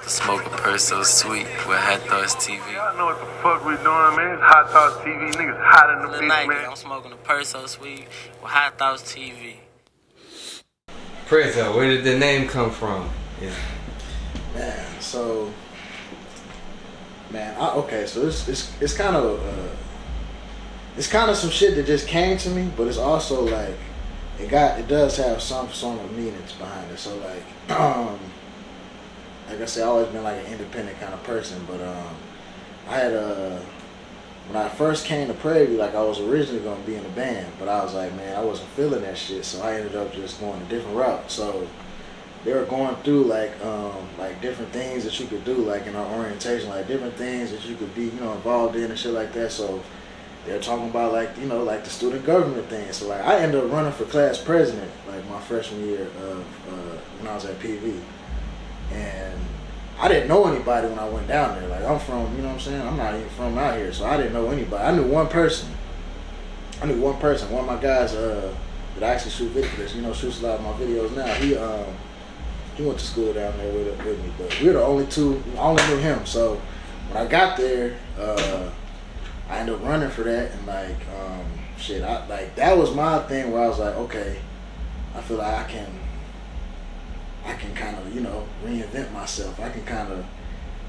Smoke a purse so sweet with HighThoughtsTV. Y'all know what the fuck we doing, man. It's HighThoughtsTV. Niggas hot in the bitch, man. I'm smoking a purse so sweet with HighThoughtsTV. Prezo, where did the name come from? Man, so it's kind of some shit that just came to me, but it's also like it does have some sort of meanings behind it. So like I said, I've always been like an independent kind of person, but I had when I first came to Prairie, like I was originally gonna be in a band, but I was like, man, I wasn't feeling that shit, so I ended up just going a different route. So they were going through like different things that you could do, like in our orientation, like different things that you could be, involved in and shit like that. So they're talking about like the student government thing. So like I ended up running for class president like my freshman year of when I was at PV. And I didn't know anybody when I went down there. Like I'm from, I'm not even from out here, so I didn't know anybody. I knew one person. One of my guys that I actually shoot videos, shoots a lot of my videos now. He went to school down there with me, but we were the only two. I only knew him. So when I got there, I ended up running for that, and that was my thing where I was like, okay, I feel like I can kind of, reinvent myself. I can kind of,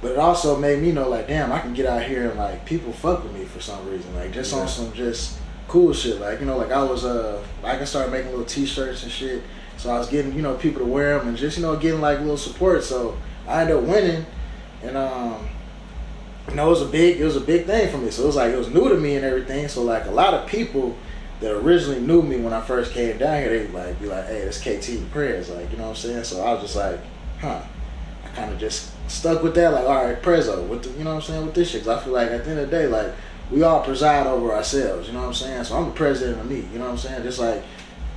but it also made me know, like, damn, I can get out here and like people fuck with me for some reason, like just on some just cool shit, like like I was I can start making little T-shirts and shit. So I was getting people to wear them and just getting like little support. So I ended up winning, and it was a big thing for me. So it was new to me and everything. So like a lot of people that originally knew me when I first came down here, they like be like, hey, that's KT and Prez, like, you know what I'm saying? So I was just like, I kind of just stuck with that, like, all right, Prezo, with this shit. Cause I feel like at the end of the day, like, we all preside over ourselves, you know what I'm saying? So I'm the president of me, you know what I'm saying? Just like,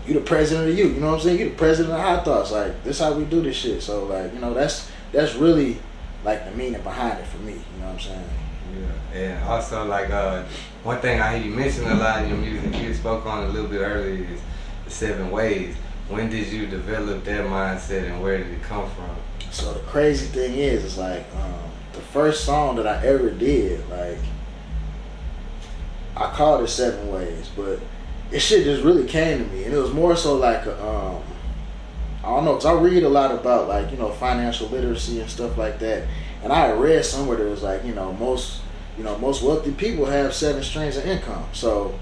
you the president of you, you know what I'm saying? You the president of High Thoughts, like, this how we do this shit. So like, that's really like the meaning behind it for me, you know what I'm saying? Yeah, and also like one thing I hear you mention a lot in your music, you spoke on a little bit earlier, is the 7 ways. When did you develop that mindset and where did it come from? So the crazy thing is like the first song that I ever did, like I called it 7 Ways, but it shit just really came to me, and it was more so like I don't know, cause I read a lot about like financial literacy and stuff like that, and I had read somewhere that was like most wealthy people have 7 streams of income. So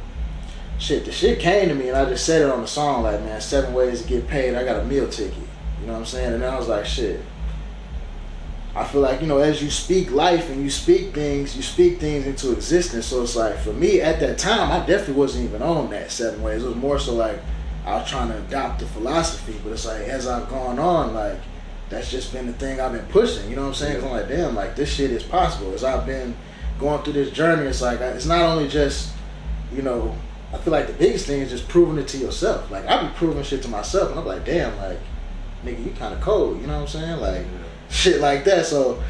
the shit came to me, and I just said it on the song, like, man, 7 ways to get paid. I got a meal ticket, you know what I'm saying? And then I was like, shit, I feel like as you speak life and you speak things into existence. So it's like for me at that time, I definitely wasn't even on that 7 ways. It was more so like I was trying to adopt the philosophy, but it's like as I've gone on, like that's just been the thing I've been pushing, you know what I'm saying? 'Cause I'm like, damn, like this shit is possible. As I've been going through this journey, it's like it's not only just I feel like the biggest thing is just proving it to yourself. Like I be proving shit to myself, and I'm like, damn, like nigga, you kind of cold, you know what I'm saying? Like shit like that. So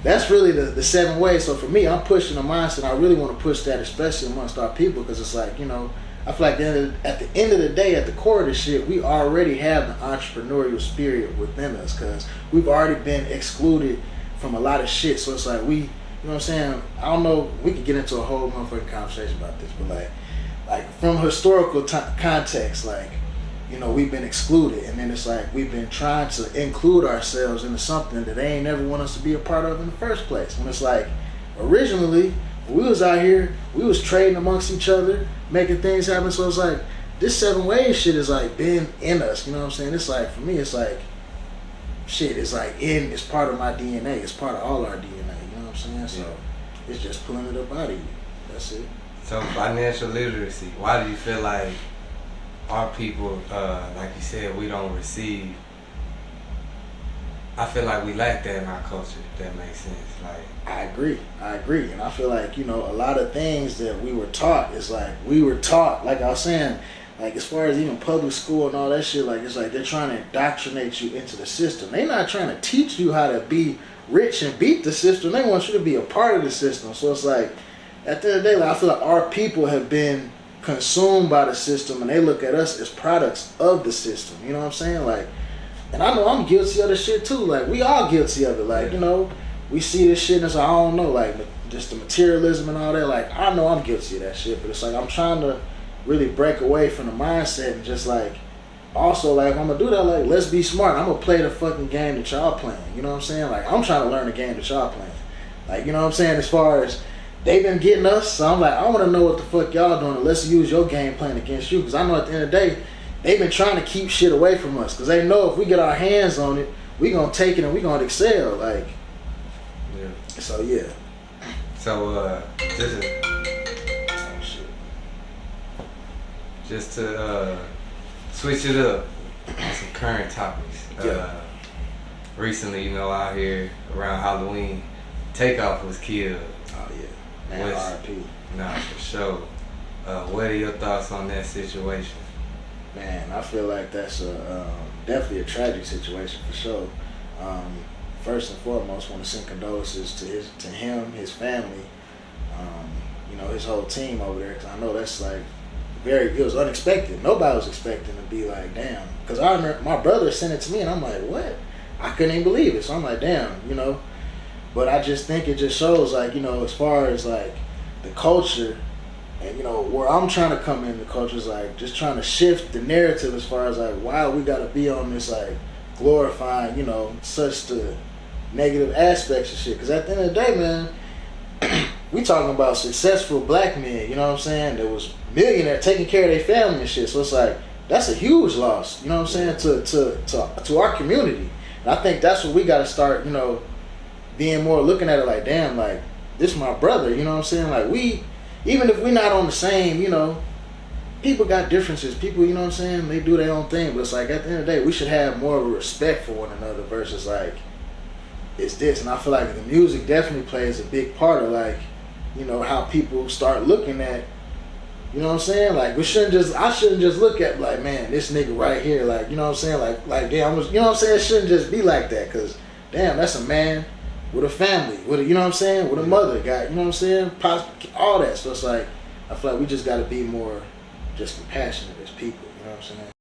that's really the 7 ways. So for me, I'm pushing the mindset. I really want to push that, especially amongst our people, because it's like I feel like at the end of the day, at the core of this shit, we already have the entrepreneurial spirit within us, because we've already been excluded from a lot of shit. So it's like you know what I'm saying? I don't know, we could get into a whole motherfucking conversation about this, but like from historical context, like, we've been excluded, and then it's like we've been trying to include ourselves into something that they ain't never want us to be a part of in the first place. When it's like, originally, when we was out here, we was trading amongst each other, making things happen. So it's like, this 7 ways shit is like been in us, you know what I'm saying? It's like, for me, it's like, shit, it's like it's part of my DNA. It's part of all our DNA, you know what I'm saying? So it's just pulling it up out of you. That's it. So financial literacy, why do you feel like our people, like you said, we don't receive? I feel like we lack that in our culture, if that makes sense. Like I agree. And I feel like, a lot of things that we were taught is like, like I was saying, like as far as even public school and all that shit, like it's like they're trying to indoctrinate you into the system. They're not trying to teach you how to be rich and beat the system. They want you to be a part of the system. So it's like, at the end of the day, like, I feel like our people have been consumed by the system, and they look at us as products of the system. You know what I'm saying? Like And I know I'm guilty of the shit too. Like, we all guilty of it. Like, you know, we see this shit and it's like, I don't know, like, just the materialism and all that. Like, I know I'm guilty of that shit, but it's like I'm trying to really break away from the mindset and just like, also, like, if I'm gonna do that, like, let's be smart. I'm gonna play the fucking game that y'all playing. You know what I'm saying? Like, I'm trying to learn the game that y'all playing. Like, you know what I'm saying? As far as they've been getting us, so I'm like, I want to know what the fuck y'all doing. And let's use your game plan against you, because I know at the end of the day, they've been trying to keep shit away from us, because they know if we get our hands on it, we gonna take it and we gonna excel. Like, Yeah. so yeah. So just to switch it up on some current topics. Yeah. Recently, you know, out here around Halloween, Takeoff was killed. Oh yeah, man, R.I.P. Nah, for sure. What are your thoughts on that situation? Man, I feel like that's definitely a tragic situation for sure. First and foremost, want to send condolences to him, his family, you know, his whole team over there, because I know that's like it was unexpected. Nobody was expecting to be like, damn. Because I remember my brother sent it to me and I'm like, what? I couldn't even believe it. So I'm like, damn, you know. But I just think it just shows, like, you know, as far as like the culture and, you know, where I'm trying to come in, the culture is like just trying to shift the narrative as far as like why we got to be on this like glorifying, you know, such the negative aspects of shit. Because at the end of the day, man, we talking about successful black men, you know what I'm saying? That was millionaire taking care of their family and shit. So it's like, that's a huge loss, you know what I'm saying, to our community. And I think that's what we got to start, you know, being more looking at it like, damn, like, this my brother, you know what I'm saying? Like, we, even if we're not on the same, you know, people got differences. People, you know what I'm saying, they do their own thing. But it's like, at the end of the day, we should have more of a respect for one another versus like, it's this. And I feel like the music definitely plays a big part of like, you know, how people start looking at, you know what I'm saying? Like, I shouldn't just look at like, man, this nigga right here, like, you know what I'm saying? Like damn, you know what I'm saying? It shouldn't just be like that, because damn, that's a man with a family, with a, you know what I'm saying? With a mother, got, you know what I'm saying? All that. So it's like, I feel like we just got to be more just compassionate as people, you know what I'm saying?